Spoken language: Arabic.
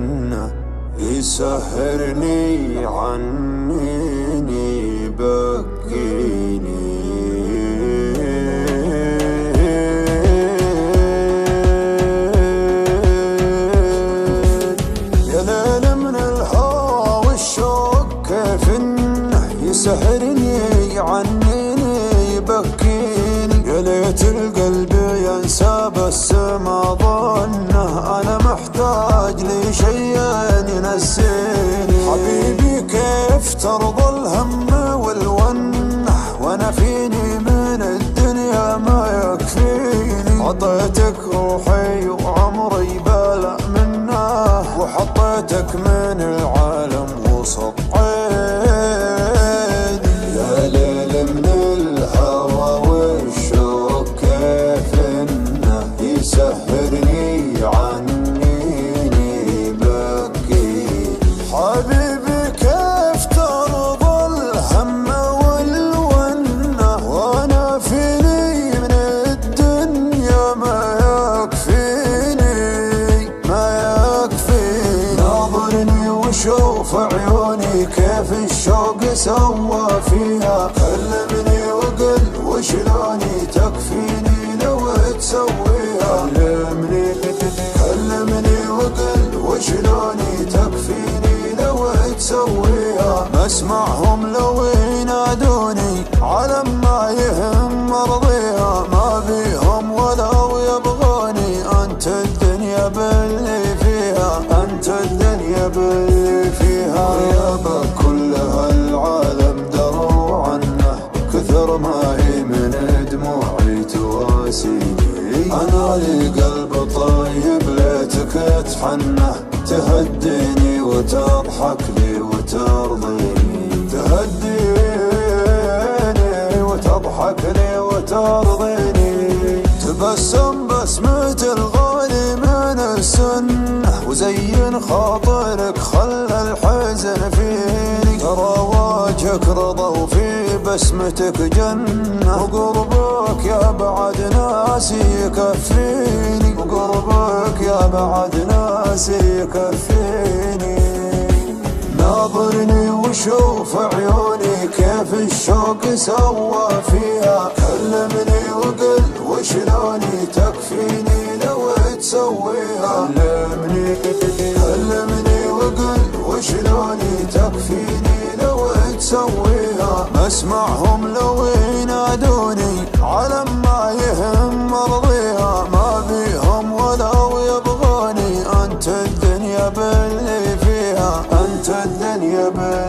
وجنة يسهرني عنيني يبكيني. يا ليل من الهوى والشوق كيف انه يسهرني عنيني يبكيني. يا ليت القلب ينسى بس ما ظنه انا محتاج لي شيء ينسيني. حبيبي كيف ترضى الهم والونه وانا فيني من الدنيا ما يكفيني. عطيتك روحي وعمري بلا منه وحطيتك من العالم وسط عيني. يا ليل من الهوى والشوق كيف انه يسهرني عنيني يبكيني. حبيبي كيف ترضى الهم والونه وانا فيني من الدنيا ما يكفيني ما يكفيني. ناظرني وشوف عيوني كيف الشوق سوى فيها. كلمني وقل وشلوني تكفيني لو تسويها. كلمني وقل وشلوني تكفيني لو تسويها. مسمعهم لو ينادوني على ما يهم مرضيها. ما بيهم ولو يبغوني انت الدنيا باللي فيها. انت الدنيا باللي فيها. غيابك كل هالعالم دروا عنه كثر ما هي من دموعي تواسيني. انا لي قلب طيب ليتك تحنه تهديني وتضحك لي وترضيني. تهديني وتضحك لي وترضيني. تبسم بسمة الغالي من السنة وزين خاطرك خلى الحزن فيني. ترى وجهك رضا وفي بسمتك جنة وقربك يا بعد ناسي يكفيني. وقربك يا بعد ناسي يكفيني. ناظرني وشوف عيوني كيف الشوق سوى فيها. كلمني وقل وشلوني تكفيني لو تسويها. كلمني وقل وشلوني تكفيني لو تسويها. مسمعهم لو ينادوني على ما يهم مرضيها. ما بيهم ولو يبغوني انت الدنيا باللي فيها. انت الدنيا باللي